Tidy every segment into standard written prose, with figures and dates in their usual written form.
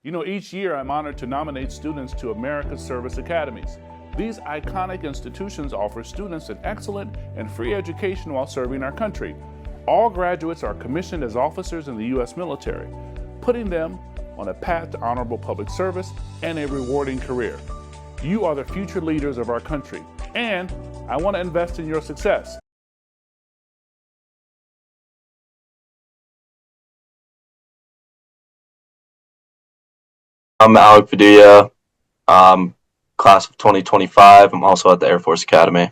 You know, each year I'm honored to nominate students to America's Service Academies. These iconic institutions offer students an excellent and free education while serving our country. All graduates are commissioned as officers in the U.S. military, putting them on a path to honorable public service and a rewarding career. You are the future leaders of our country, and I want to invest in your success. I'm Alec Padilla, class of 2025. I'm also at the Air Force Academy.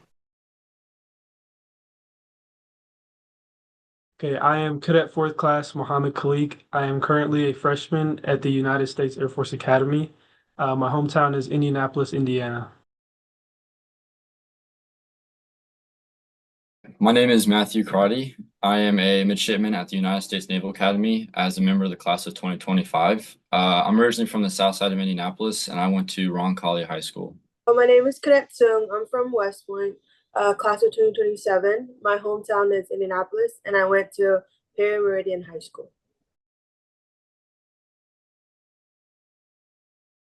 Okay, I am Cadet 4th Class Mohammed Khalik. I am currently a freshman at the United States Air Force Academy. My hometown is Indianapolis, Indiana. My name is Matthew Crotty. I am a midshipman at the United States Naval Academy as a member of the class of 2025. I'm originally from the south side of Indianapolis, and I went to Roncalli High School. My name is Cadet Sung. I'm from West Point, class of 2027. My hometown is Indianapolis, and I went to Perry Meridian High School.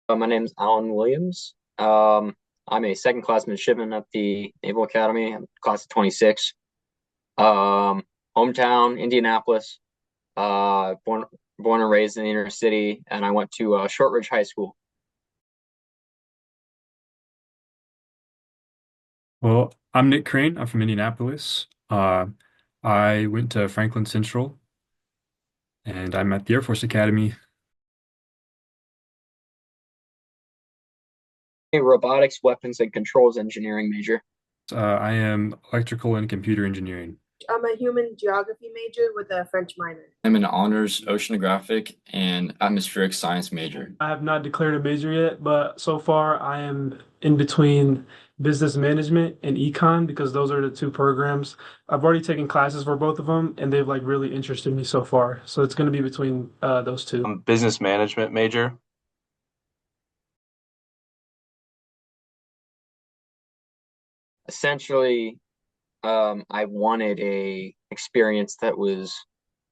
My name is Alan Williams. I'm a second class midshipman at the Naval Academy. I'm class of 26. Hometown, Indianapolis. Born and raised in the inner city, and I went to Shortridge High School. Well, I'm Nick Crane. I'm from Indianapolis. I went to Franklin Central, and I'm at the Air Force Academy. A robotics, weapons, and controls engineering major. I am electrical and computer engineering. I'm a human geography major with a French minor. I'm an honors oceanographic and atmospheric science major. I have not declared a major yet, but so far I am in between business management and econ because those are the two programs. I've already taken classes for both of them, and they've really interested me so far. So it's going to be between those two. I'm business management major. Essentially, I wanted a experience that was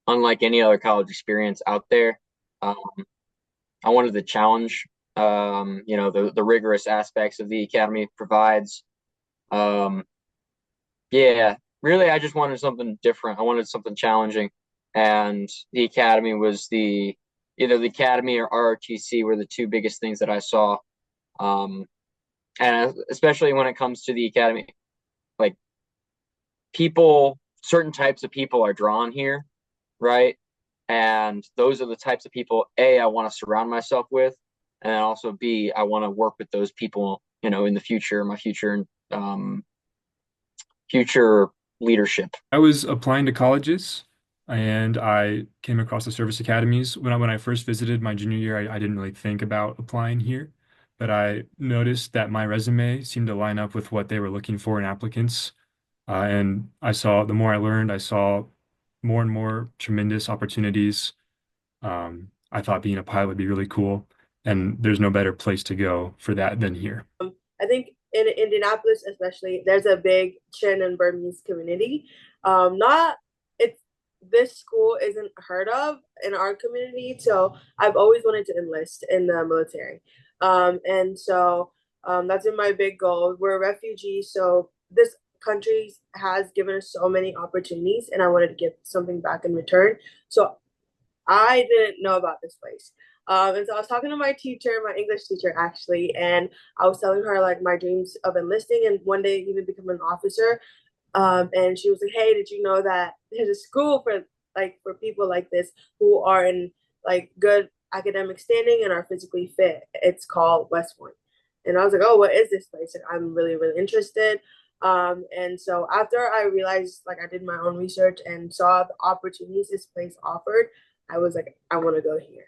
unlike any other college experience out there. I wanted the challenge, the rigorous aspects of the academy provides. Yeah, really, I just wanted something different. I wanted something challenging, and the academy was either the academy or ROTC were the two biggest things that I saw. And especially when it comes to the academy, like certain types of people are drawn here, right? And those are the types of people, A, I want to surround myself with, and then also B, I want to work with those people, in the future, my future leadership. I was applying to colleges, and I came across the service academies. When I first visited my junior year, I didn't really think about applying here, but I noticed that my resume seemed to line up with what they were looking for in applicants. And the more I learned, I saw more and more tremendous opportunities. I thought being a pilot would be really cool, and there's no better place to go for that than here. I think in Indianapolis, especially, there's a big Chin and Burmese community. This school isn't heard of in our community, so I've always wanted to enlist in the military. And so that's been my big goal. We're refugees, so this country has given us so many opportunities, and I wanted to give something back in return. So I didn't know about this place. And so I was talking to my teacher, my English teacher actually, and I was telling her my dreams of enlisting and one day even become an officer. And she was like, "Hey, did you know that there's a school for people like this who are in good academic standing and are physically fit? It's called West Point." And I was like, "Oh, what is this place?" And I'm really, really interested. And so after I realized, I did my own research and saw the opportunities this place offered, I was like, I want to go here.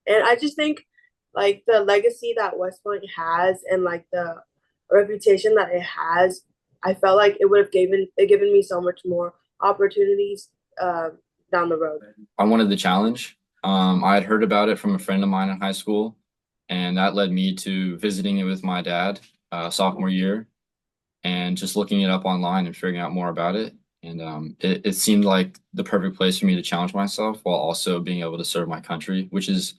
And I just think the legacy that West Point has and the reputation that it has, I felt like it would have given me so much more opportunities down the road. I wanted the challenge. I had heard about it from a friend of mine in high school, and that led me to visiting it with my dad sophomore year and just looking it up online and figuring out more about it. And it seemed like the perfect place for me to challenge myself while also being able to serve my country, which is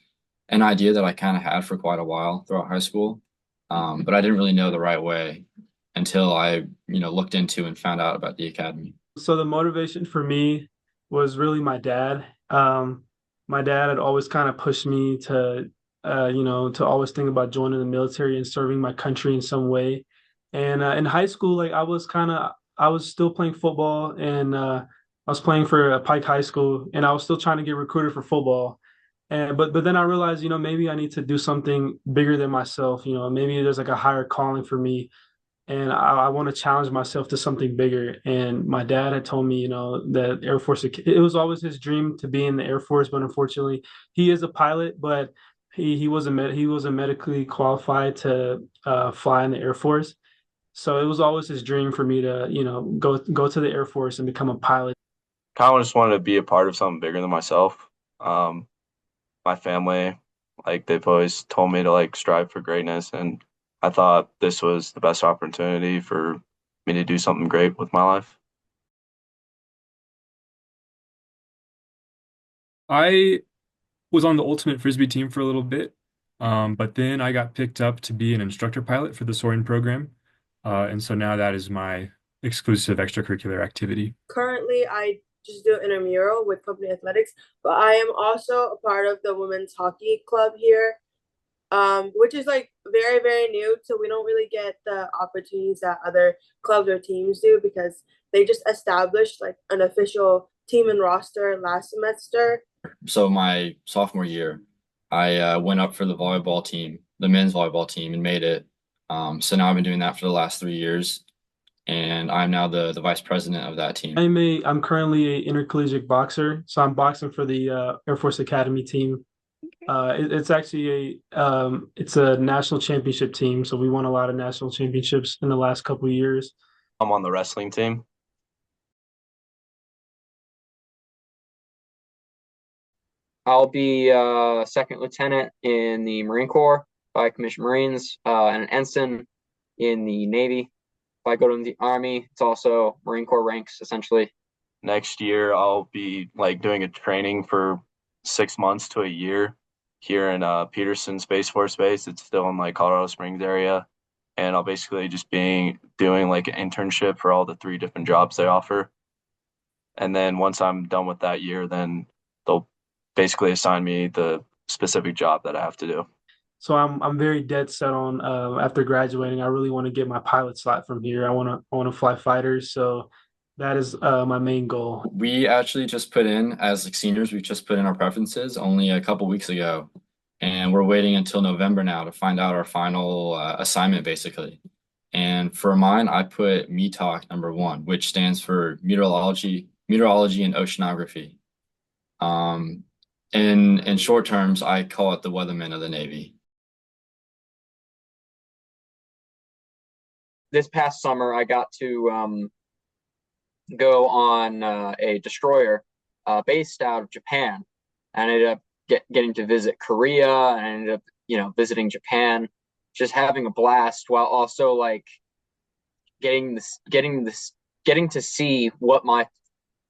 an idea that I kind of had for quite a while throughout high school, but I didn't really know the right way until I, looked into and found out about the academy. So the motivation for me was really my dad. My dad had always kind of pushed me to, to always think about joining the military and serving my country in some way. And in high school, like I was still playing football, and I was playing for Pike High School, and I was still trying to get recruited for football. And but then I realized, maybe I need to do something bigger than myself. Maybe there's like a higher calling for me, and I want to challenge myself to something bigger. And my dad had told me, that Air Force, it was always his dream to be in the Air Force, but unfortunately, he is a pilot, but he wasn't medically qualified to fly in the Air Force. So it was always his dream for me to, go to the Air Force and become a pilot. Kind of just wanted to be a part of something bigger than myself. Um, my family, like they've always told me to like strive for greatness, and I thought this was the best opportunity for me to do something great with my life. I was on the ultimate frisbee team for a little bit, but then I got picked up to be an instructor pilot for the soaring program, and so now that is my exclusive extracurricular activity. Currently, I just do intramural with company athletics, but I am also a part of the women's hockey club here, which is like very, very new. So we don't really get the opportunities that other clubs or teams do because they just established like an official team and roster last semester. So my sophomore year, I went up for the volleyball team, the men's volleyball team, and made it. So now I've been doing that for the last 3 years, and I'm now the vice president of that team. I'm currently a intercollegiate boxer, so I'm boxing for the Air Force Academy team. It's actually it's a national championship team, so we won a lot of national championships in the last couple of years. I'm on the wrestling team. I'll be second lieutenant in the Marine Corps by Commissioned Marines, and an ensign in the Navy. If I go to the Army, it's also Marine Corps ranks essentially. Next year, I'll be like doing a training for 6 months to a year here in Peterson Space Force Base. It's still in like Colorado Springs area, and I'll basically just be doing like an internship for all the 3 different jobs they offer. And then once I'm done with that year, then they'll basically assign me the specific job that I have to do. So I'm very dead set on after graduating. I really want to get my pilot slot from here. I want to fly fighters. So that is my main goal. We actually just put in, as like seniors, we just put in our preferences only a couple weeks ago, and we're waiting until November now to find out our final assignment, basically. And for mine, I put METOC #1, which stands for meteorology and oceanography. In short terms, I call it the weatherman of the Navy. This past summer, I got to go on a destroyer based out of Japan. I ended up getting to visit Korea, and I ended up, visiting Japan, just having a blast while also like getting to see what my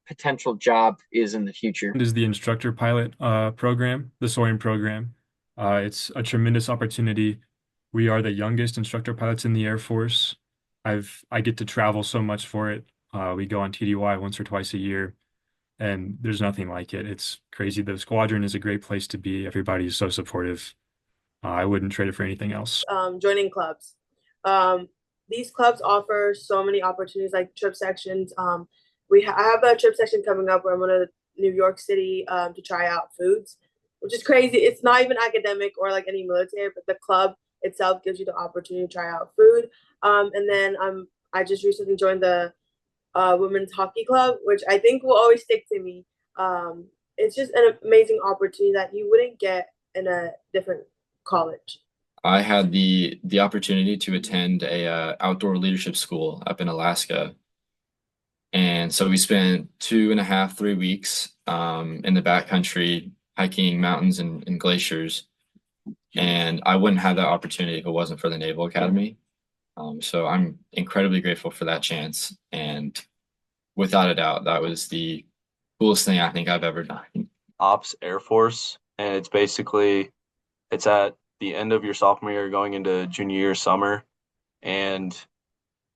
potential job is in the future. Is the instructor pilot program, the soaring program. It's a tremendous opportunity. We are the youngest instructor pilots in the Air Force. I get to travel so much for it. We go on TDY once or twice a year, and there's nothing like it. It's crazy. The squadron is a great place to be. Everybody is so supportive. I wouldn't trade it for anything else. Joining clubs. These clubs offer so many opportunities like trip sections. I have a trip section coming up where I'm going to New York City to try out foods, which is crazy. It's not even academic or like any military, but the club itself gives you the opportunity to try out food. And then I just recently joined the women's hockey club, which I think will always stick to me. It's just an amazing opportunity that you wouldn't get in a different college. I had the opportunity to attend a outdoor leadership school up in Alaska. And so we spent 2.5, 3 weeks in the backcountry hiking mountains and glaciers. And I wouldn't have that opportunity if it wasn't for the Naval Academy. So I'm incredibly grateful for that chance. And without a doubt, that was the coolest thing I think I've ever done. Ops Air Force, and it's basically it's at the end of your sophomore year going into junior year summer, and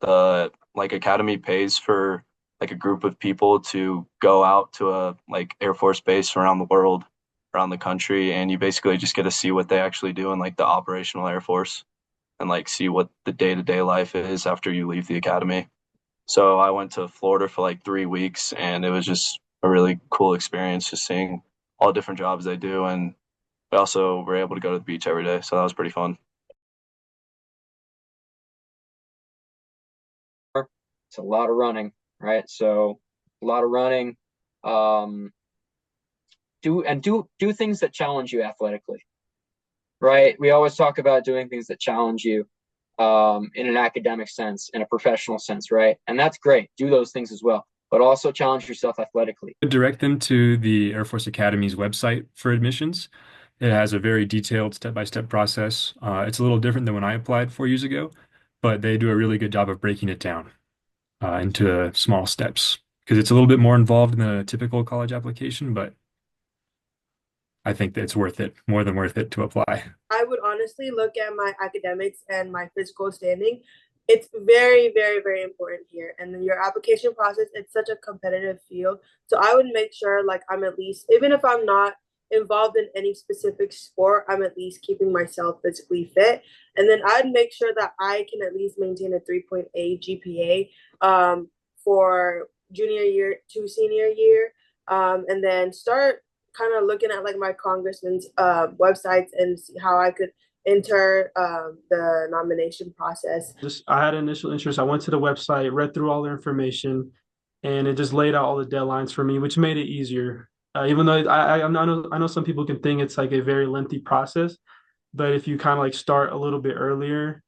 the like academy pays for like a group of people to go out to a like Air Force base around the world, around the country, and you basically just get to see what they actually do in like the operational Air Force and like see what the day-to-day life is after you leave the academy. So I went to Florida for like 3 weeks, and it was just a really cool experience just seeing all different jobs they do. And we also were able to go to the beach every day. So that was pretty fun. It's a lot of running, right? So a lot of running. Um, do things that challenge you athletically, right? We always talk about doing things that challenge you in an academic sense, in a professional sense, right? And that's great. Do those things as well, but also challenge yourself athletically. Direct them to the Air Force Academy's website for admissions. It has a very detailed step-by-step process. It's a little different than when I applied 4 years ago, but they do a really good job of breaking it down into small steps because it's a little bit more involved than a typical college application, but I think that it's worth it, more than worth it to apply. I would honestly look at my academics and my physical standing. It's very, very, very important here. And then your application process, it's such a competitive field. So I would make sure like I'm at least, even if I'm not involved in any specific sport, I'm at least keeping myself physically fit. And then I'd make sure that I can at least maintain a 3.8 GPA for junior year to senior year. And then start kind of looking at like my congressman's websites and see how I could enter the nomination process. I had initial interest. I went to the website, read through all the information, and it just laid out all the deadlines for me, which made it easier. Even though I know some people can think it's like a very lengthy process, but if you kind of like start a little bit earlier,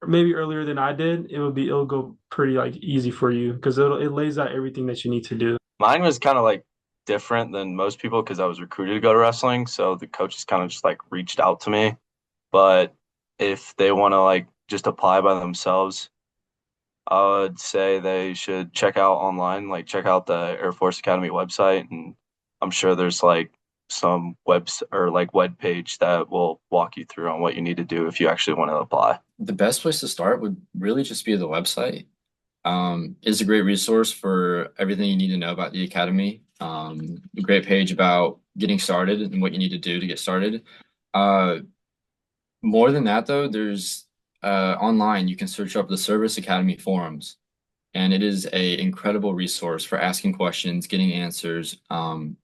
or maybe earlier than I did, it'll go pretty like easy for you because it lays out everything that you need to do. Mine was kind of like different than most people because I was recruited to go to wrestling. So the coaches kind of just like reached out to me. But if they want to like just apply by themselves, I would say they should check out online, like check out the Air Force Academy website. And I'm sure there's like some webs or like web page that will walk you through on what you need to do if you actually want to apply. The best place to start would really just be the website. It's a great resource for everything you need to know about the academy. A great page about getting started and what you need to do to get started. More than that, though, there's online you can search up the Service Academy forums, and it is a incredible resource for asking questions, getting answers.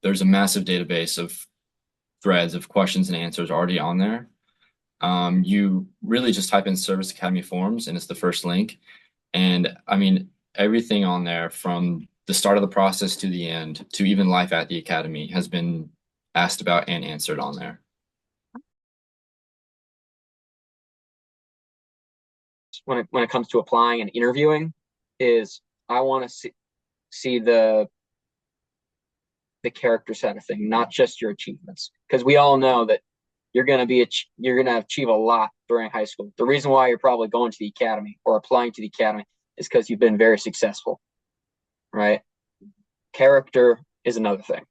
There's a massive database of threads of questions and answers already on there. You really just type in Service Academy forums, and it's the first link. And I mean, everything on there from the start of the process to the end, to even life at the academy, has been asked about and answered on there. When it comes to applying and interviewing, is I want to see the character side of thing, not just your achievements, because we all know that you're going to achieve a lot during high school. The reason why you're probably going to the academy or applying to the academy is because you've been very successful, right? Character is another thing.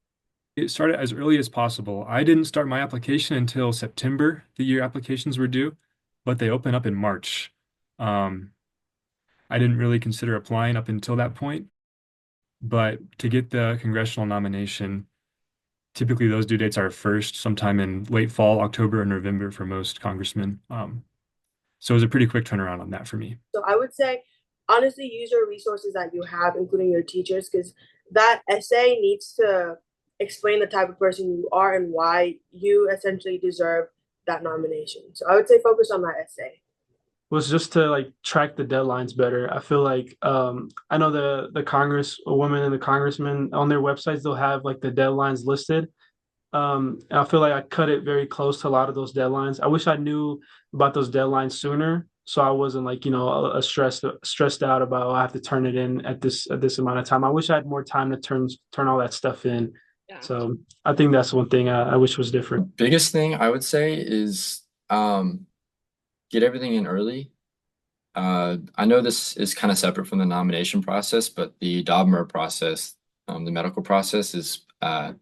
It started as early as possible. I didn't start my application until September, the year applications were due, but they open up in March. I didn't really consider applying up until that point, but to get the congressional nomination, typically those due dates are first, sometime in late fall, October or November for most congressmen. So it was a pretty quick turnaround on that for me. So I would say, honestly, use your resources that you have, including your teachers, because that essay needs to explain the type of person you are and why you essentially deserve that nomination. So I would say focus on that essay. Was just to like track the deadlines better. I feel like I know the congresswoman and the congressman on their websites, they'll have like the deadlines listed. And I feel like I cut it very close to a lot of those deadlines. I wish I knew about those deadlines sooner, so I wasn't like, a stressed out about, oh, I have to turn it in at this amount of time. I wish I had more time to turn all that stuff in. Yeah. So I think that's one thing I wish was different. Biggest thing I would say is get everything in early. I know this is kind of separate from the nomination process, but the DOBMER process, the medical process, is a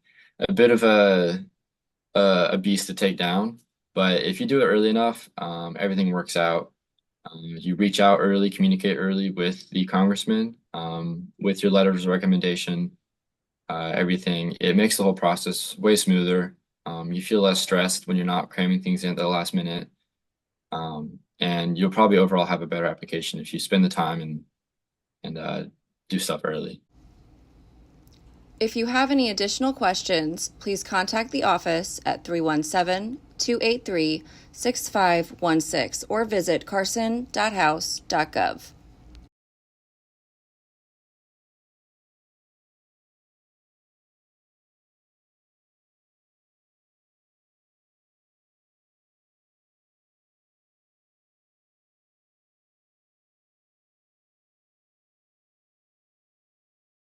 bit of a beast to take down. But if you do it early enough, everything works out. You reach out early, communicate early with the congressman, with your letters of recommendation, everything. It makes the whole process way smoother. You feel less stressed when you're not cramming things in at the last minute. And you'll probably overall have a better application if you spend the time and do stuff early. If you have any additional questions, please contact the office at 317-283-6516 or visit carson.house.gov.